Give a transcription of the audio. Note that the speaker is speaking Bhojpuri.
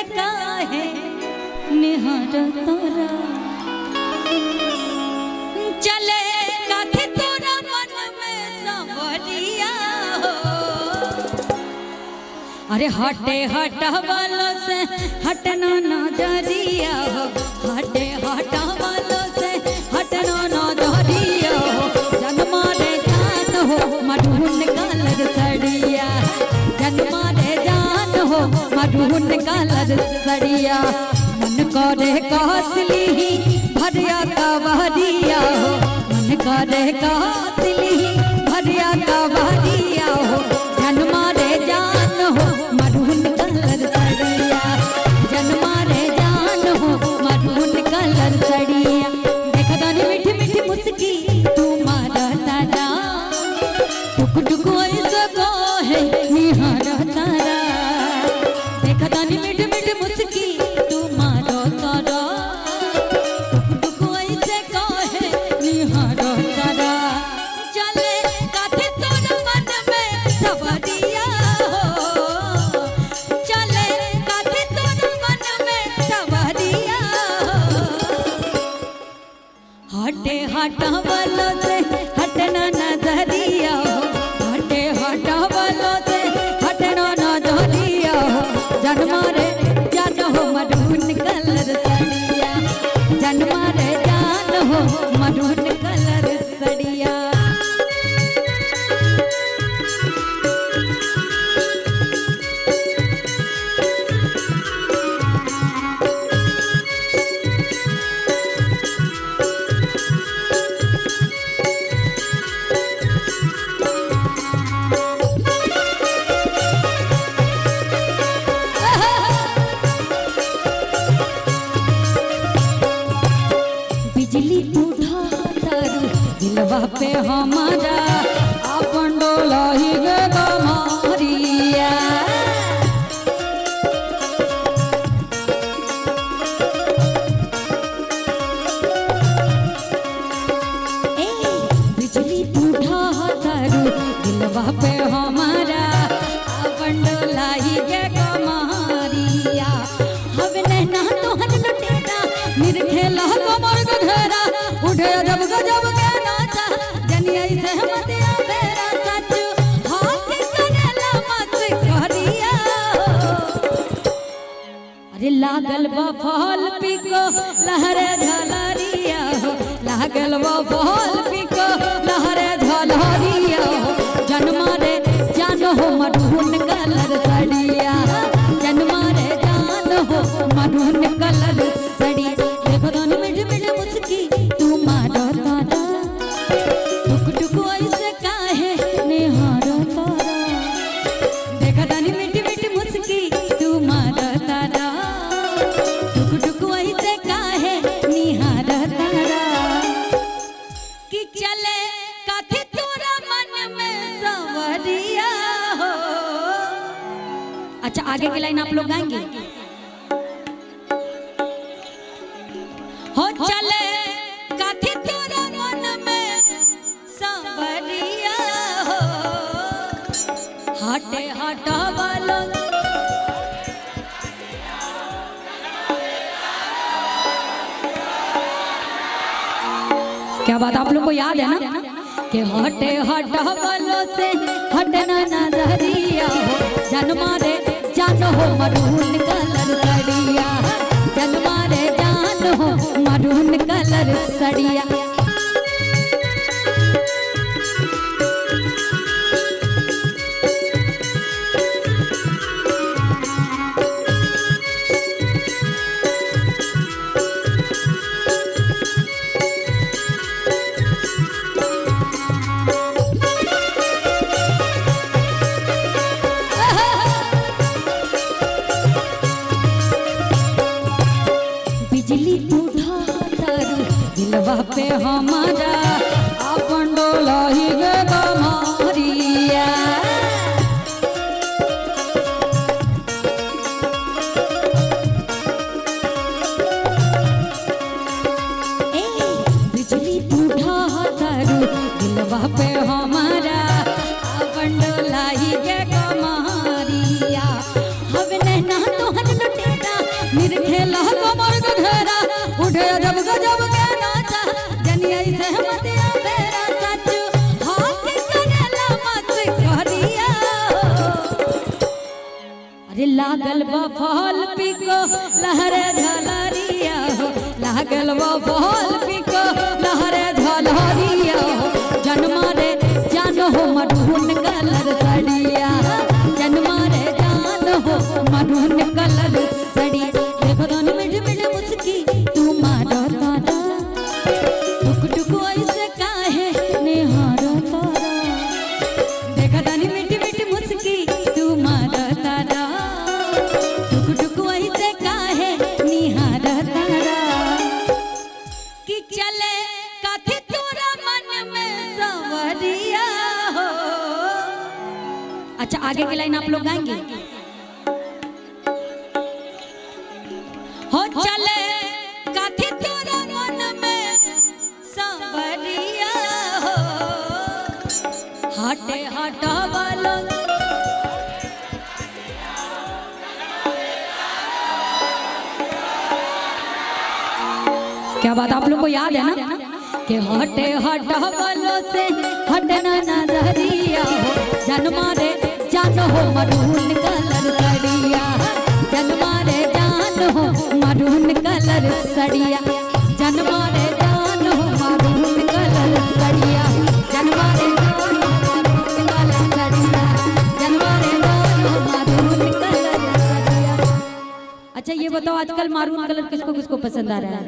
से काहे निहार तोरा चले काथे तोरा मन में संवरिया हो। अरे हटे हटवालों से हटना नजरिया हो, हटे हटवालों से हटना नजरिया हो। जन्मा रे जान हो मधुन कलर सड़िया, जन्मा रे जान हो मधुन कलर सड़िया। मन करे कासली भरिया कवरिया हो, मन करे कासली भरिया कवरिया हो। जन्मा रे जान हो मधुन कलर सड़िया, जन्मा रे जान हो मधुन कलर सड़िया। देखा दानी मीठी मीठी मुस्की तुम्हारा तारा, टुक टुक ऐसा है निहारा तारा। देखा दानी मीठी मीठी मुस्की तुम्हारा तारा, टुक टुक ऐसे है निहारा तारा। चले काथे तोरा मन में सवरिया हो, चले काथे तोरा मन में सवरिया हो। हटे हटवालों से हटना नजरिया हो, हटे हटवालों से हटना नजरिया हो। जन्मा रे जान हो मधुन कलर सड़िया, जन्मा रे जान हो मधुन कलर सड़िया। बिजली उठा तारू दिलवा पे हमारा, अपन डोला ही गे गमारिया। ए बिजली उठा तारू दिलवा पे हमारा, अपन डोला ही गे गमारिया। हवे नैना तोहर लुटेरा निर्खेला कमर गधेरा, उठे जब गजब के नाचा जनिया से मत आवेरा। सच हाथ करेला मत करिया, अरे लागल बा फल पिको लहरे झलरिया हो, लागल बा फल पिको लहरे झलरिया हो। जन्मा रे जान हो मधुन कलर सड़िया, जन्मा रे जान हो मधुन कलर सड़िया। देखो दानी मीठी मीठी मुस्की तुम्हारा तारा, टुक टुक ऐसे काहे निहारा तारा। देखा दानी मीठी मीठी मुस्की तुम्हारा तारा, टुक टुक ऐसे काहे निहारा तारा। कि चले काथे तोरा मन में सवरिया हो। अच्छा आगे की लाइन आप लोग गाएंगे। हो चले काथे तोरा मन में सवरिया हो, हटे हटवालों क्या बात आप लोग को याद है ना कि हटे हटवालों से हटना नजरिया हो। जन्मा रे जान हो मधुन कलर सड़िया, जन्मा रे जान हो मधुन कलर सड़िया। बिजली उठा तारू दिलवा पे हमारा, अपन डोला ही गे गमारिया। ए बिजली उठा तारू दिलवा पे हमारा, अपन डोला ही गे गमारिया। हवे नैना तोहर लुटेरा अरे लागल बा फॉल पिको लहरे झलरिया हो, लागल बा फॉल पिको लहरे झलरिया हो, जन्मा रे जान हो मरून कलर सड़िया, जन्मा रे जान हो मरून कलर सड़ी। देखो दोनों मिठ मिठ मुस्की तू मारो तारा, टुक टुक ऐसे काहे निहारो तारा, देखो दोनों मिठ मिठ मुस्की तू मारो तारा, टुक टुक ऐसे काहे निहारो तारा, कि चले काथे तोरा मन में सवरिया हो। अच्छा आगे की लाइन आप लोग गाएंगे। हो चले काथे तोरा मन में सवरिया हो, हटे हटा वालो क्या बात आप लोग को याद है ना कि हटे हटा वालों से हटना नजरिया हो, जन्मा रे जान हो मरून कलर सड़िया, जन्मा रे जान हो मरून कलर सड़िया, जन्मा रे जान हो मरून कलर सड़िया, जन्मा रे जान हो मरून कलर सड़िया, जन्मा रे जान हो मरून कलर सड़िया। अच्छा ये बताओ आजकल मारून कलर किसको किसको पसंद आ रहा है?